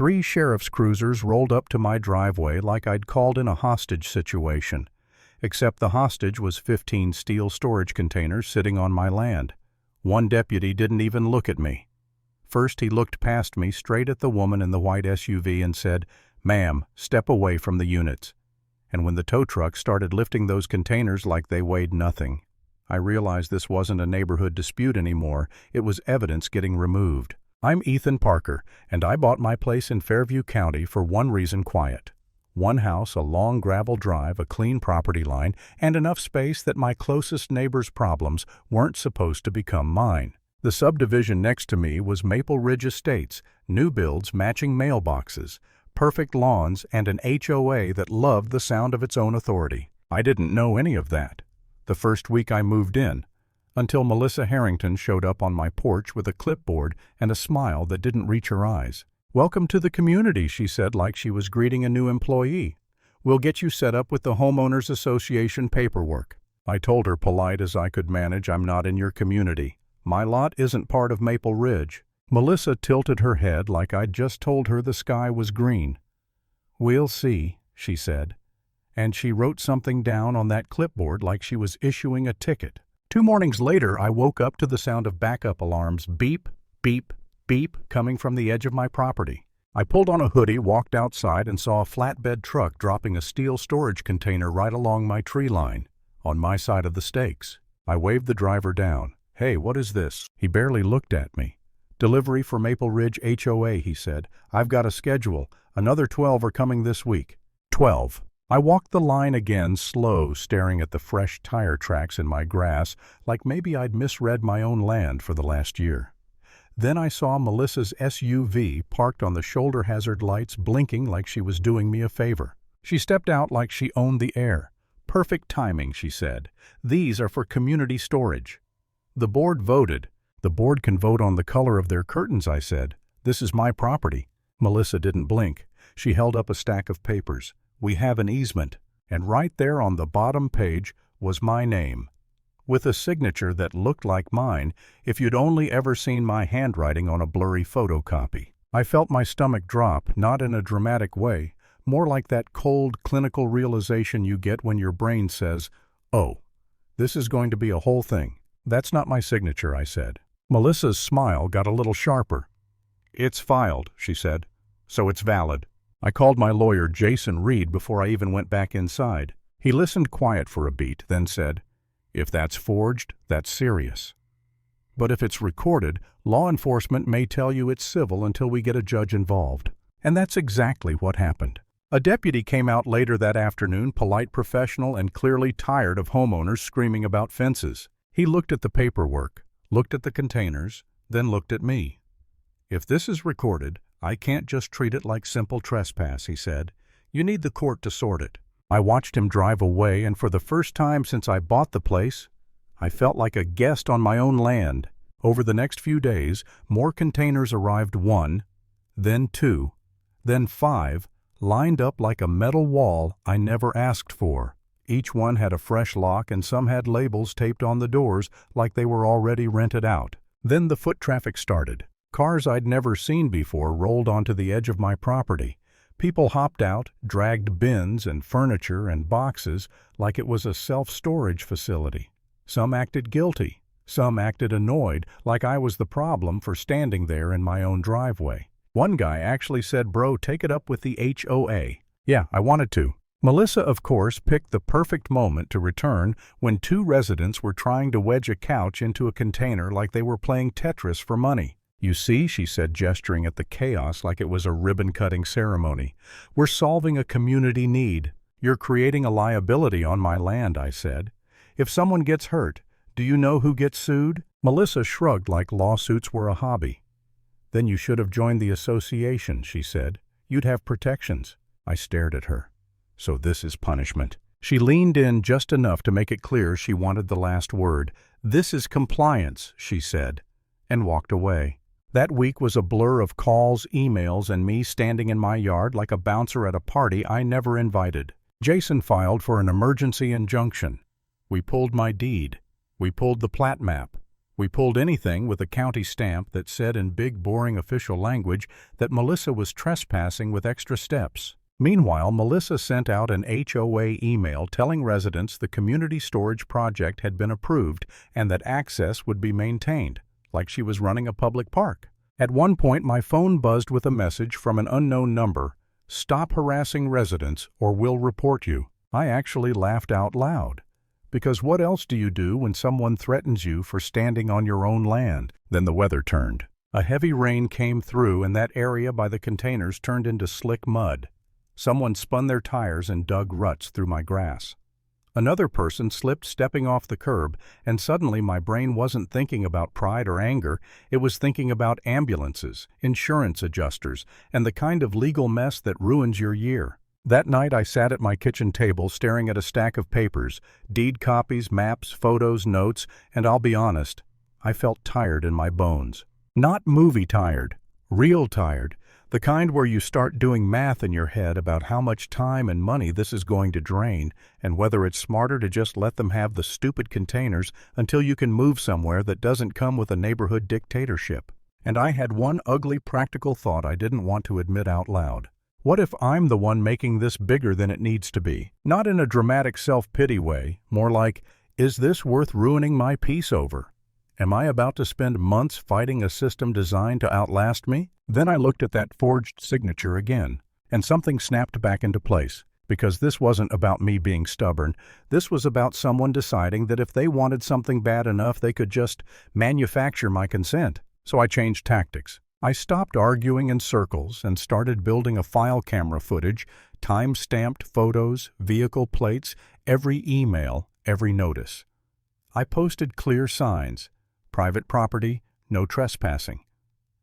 3 sheriff's cruisers rolled up to my driveway like I'd called in a hostage situation, except the hostage was 15 steel storage containers sitting on my land. One deputy didn't even look at me. First, he looked past me straight at the woman in the white SUV and said, "Ma'am, step away from the units." And when the tow truck started lifting those containers like they weighed nothing, I realized this wasn't a neighborhood dispute anymore. It was evidence getting removed. I'm Ethan Parker, and I bought my place in Fairview County for one reason: quiet. One house, a long gravel drive, a clean property line, and enough space that my closest neighbor's problems weren't supposed to become mine. The subdivision next to me was Maple Ridge Estates, new builds matching mailboxes, perfect lawns, and an HOA that loved the sound of its own authority. I didn't know any of that the first week I moved in, until Melissa Harrington showed up on my porch with a clipboard and a smile that didn't reach her eyes. "Welcome to the community," she said like she was greeting a new employee. "We'll get you set up with the Homeowners Association paperwork." I told her, polite as I could manage, "I'm not in your community. My lot isn't part of Maple Ridge." Melissa tilted her head like I'd just told her the sky was green. "We'll see," she said, and she wrote something down on that clipboard like she was issuing a ticket. 2 mornings later, I woke up to the sound of backup alarms, beep, beep, beep, coming from the edge of my property. I pulled on a hoodie, walked outside, and saw a flatbed truck dropping a steel storage container right along my tree line, on my side of the stakes. I waved the driver down. "Hey, what is this?" He barely looked at me. "Delivery for Maple Ridge HOA," he said. "I've got a schedule. Another 12 are coming this week." 12. I walked the line again, slow, staring at the fresh tire tracks in my grass, like maybe I'd misread my own land for the last year. Then I saw Melissa's SUV parked on the shoulder hazard lights, blinking like she was doing me a favor. She stepped out like she owned the air. "Perfect timing," she said. "These are for community storage." The board voted. "The board can vote on the color of their curtains," I said. "This is my property." Melissa didn't blink. She held up a stack of papers. "We have an easement." And right there on the bottom page was my name, with a signature that looked like mine if you'd only ever seen my handwriting on a blurry photocopy. I felt my stomach drop, not in a dramatic way, more like that cold, clinical realization you get when your brain says, "Oh, this is going to be a whole thing." "That's not my signature," I said. Melissa's smile got a little sharper. "It's filed," she said, "so it's valid." I called my lawyer, Jason Reed, before I even went back inside. He listened quiet for a beat, then said, "If that's forged, that's serious. But if it's recorded, law enforcement may tell you it's civil until we get a judge involved." And that's exactly what happened. A deputy came out later that afternoon, polite, professional, and clearly tired of homeowners screaming about fences. He looked at the paperwork, looked at the containers, then looked at me. "If this is recorded, I can't just treat it like simple trespass," he said. "You need the court to sort it." I watched him drive away, and for the first time since I bought the place, I felt like a guest on my own land. Over the next few days, more containers arrived, 1, then 2, then 5, lined up like a metal wall I never asked for. Each one had a fresh lock, and some had labels taped on the doors like they were already rented out. Then the foot traffic started. Cars I'd never seen before rolled onto the edge of my property. People hopped out, dragged bins and furniture and boxes like it was a self-storage facility. Some acted guilty. Some acted annoyed, like I was the problem for standing there in my own driveway. One guy actually said, "Bro, take it up with the HOA." Yeah, I wanted to. Melissa, of course, picked the perfect moment to return when 2 residents were trying to wedge a couch into a container like they were playing Tetris for money. "You see," she said, gesturing at the chaos like it was a ribbon-cutting ceremony, "we're solving a community need." "You're creating a liability on my land," I said. "If someone gets hurt, do you know who gets sued?" Melissa shrugged like lawsuits were a hobby. "Then you should have joined the association," she said. "You'd have protections." I stared at her. "So this is punishment." She leaned in just enough to make it clear she wanted the last word. "This is compliance," she said, and walked away. That week was a blur of calls, emails, and me standing in my yard like a bouncer at a party I never invited. Jason filed for an emergency injunction. We pulled my deed. We pulled the plat map. We pulled anything with a county stamp that said in big, boring official language that Melissa was trespassing with extra steps. Meanwhile, Melissa sent out an HOA email telling residents the community storage project had been approved and that access would be maintained, like she was running a public park. At one point, my phone buzzed with a message from an unknown number: "Stop harassing residents or we'll report you." I actually laughed out loud. Because what else do you do when someone threatens you for standing on your own land? Then the weather turned. A heavy rain came through and that area by the containers turned into slick mud. Someone spun their tires and dug ruts through my grass. Another person slipped stepping off the curb, and suddenly my brain wasn't thinking about pride or anger, it was thinking about ambulances, insurance adjusters, and the kind of legal mess that ruins your year. That night I sat at my kitchen table staring at a stack of papers, deed copies, maps, photos, notes, and I'll be honest, I felt tired in my bones. Not movie tired, real tired. The kind where you start doing math in your head about how much time and money this is going to drain and whether it's smarter to just let them have the stupid containers until you can move somewhere that doesn't come with a neighborhood dictatorship. And I had one ugly practical thought I didn't want to admit out loud. What if I'm the one making this bigger than it needs to be? Not in a dramatic self-pity way, more like, is this worth ruining my peace over? Am I about to spend months fighting a system designed to outlast me? Then I looked at that forged signature again, and something snapped back into place. Because this wasn't about me being stubborn, this was about someone deciding that if they wanted something bad enough, they could just manufacture my consent. So I changed tactics. I stopped arguing in circles and started building a file camera footage, time-stamped photos, vehicle plates, every email, every notice. I posted clear signs. Private property, no trespassing.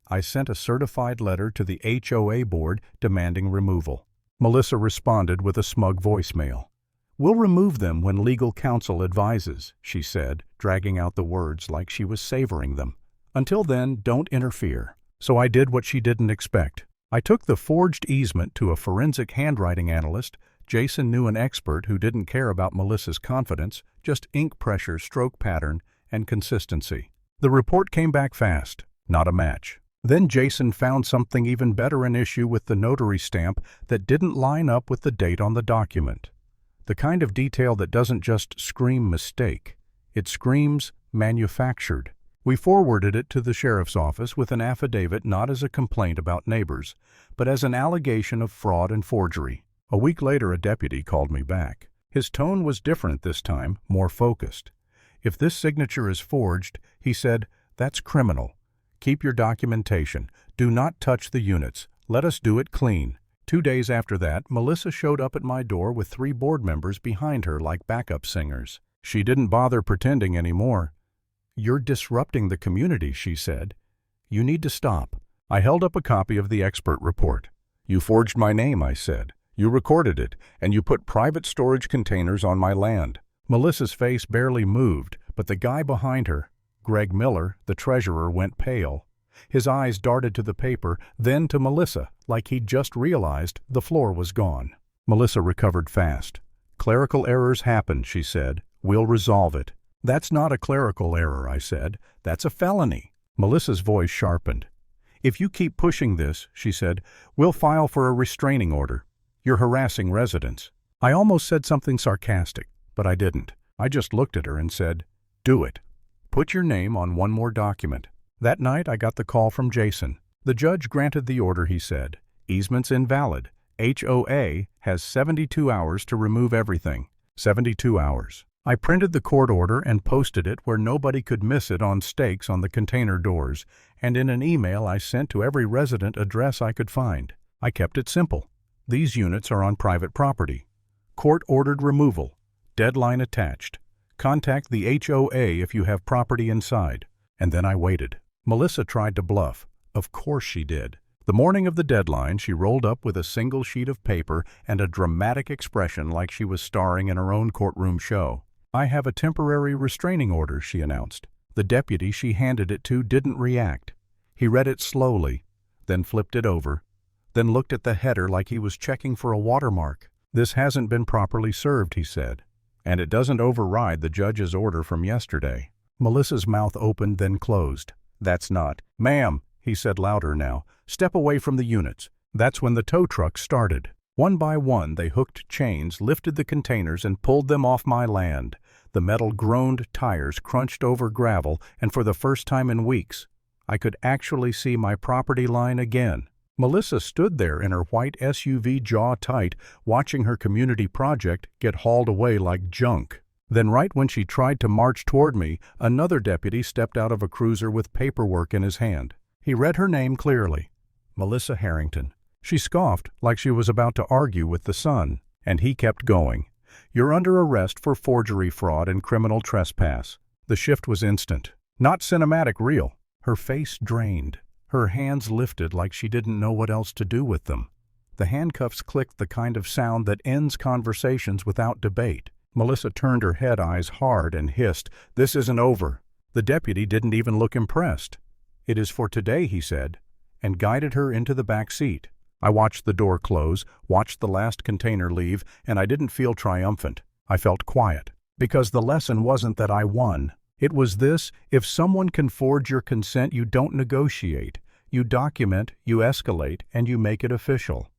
I sent a certified letter to the HOA board demanding removal. Melissa responded with a smug voicemail. "We'll remove them when legal counsel advises," she said, dragging out the words like she was savoring them. "Until then, don't interfere." So I did what she didn't expect. I took the forged easement to a forensic handwriting analyst. Jason knew an expert who didn't care about Melissa's confidence, just ink pressure, stroke pattern, and consistency. The report came back fast, not a match. Then Jason found something even better, an issue with the notary stamp that didn't line up with the date on the document. The kind of detail that doesn't just scream mistake, it screams manufactured. We forwarded it to the sheriff's office with an affidavit not as a complaint about neighbors, but as an allegation of fraud and forgery. A week later, a deputy called me back. His tone was different this time, more focused. "If this signature is forged," he said, "that's criminal. Keep your documentation. Do not touch the units. Let us do it clean." 2 days after that, Melissa showed up at my door with 3 board members behind her like backup singers. She didn't bother pretending anymore. "You're disrupting the community," she said. "You need to stop." I held up a copy of the expert report. "You forged my name," I said. "You recorded it, and you put private storage containers on my land." Melissa's face barely moved, but the guy behind her, Greg Miller, the treasurer, went pale. His eyes darted to the paper, then to Melissa, like he'd just realized the floor was gone. Melissa recovered fast. "Clerical errors happen," she said. "We'll resolve it." "That's not a clerical error," I said. "That's a felony." Melissa's voice sharpened. "If you keep pushing this," she said, "we'll file for a restraining order. You're harassing residents." I almost said something sarcastic, but I didn't. I just looked at her and said, "Do it. Put your name on one more document." That night I got the call from Jason. The judge granted the order, he said. "Easement's invalid. HOA has 72 hours to remove everything." 72 hours. I printed the court order and posted it where nobody could miss it on stakes on the container doors, and in an email I sent to every resident address I could find. I kept it simple. These units are on private property. Court-ordered removal. Deadline attached. Contact the HOA if you have property inside. And then I waited. Melissa tried to bluff. Of course she did. The morning of the deadline, she rolled up with a single sheet of paper and a dramatic expression like she was starring in her own courtroom show. "I have a temporary restraining order," she announced. The deputy she handed it to didn't react. He read it slowly, then flipped it over, then looked at the header like he was checking for a watermark. "This hasn't been properly served," he said, "and it doesn't override the judge's order from yesterday." Melissa's mouth opened, then closed. "That's not." "Ma'am," he said louder now, "step away from the units." That's when the tow truck started. One by one, they hooked chains, lifted the containers, and pulled them off my land. The metal groaned, tires crunched over gravel, and for the first time in weeks, I could actually see my property line again. Melissa stood there in her white SUV, jaw tight, watching her community project get hauled away like junk. Then right when she tried to march toward me, another deputy stepped out of a cruiser with paperwork in his hand. He read her name clearly, Melissa Harrington. She scoffed like she was about to argue with the sun, and he kept going. "You're under arrest for forgery, fraud, and criminal trespass." The shift was instant. Not cinematic, real. Her face drained. Her hands lifted like she didn't know what else to do with them. The handcuffs clicked, the kind of sound that ends conversations without debate. Melissa turned her head, eyes hard, and hissed, "This isn't over." The deputy didn't even look impressed. "It is for today," he said, and guided her into the back seat. I watched the door close, watched the last container leave, and I didn't feel triumphant. I felt quiet. Because the lesson wasn't that I won. It was this: if someone can forge your consent, you don't negotiate. You document, you escalate, and you make it official.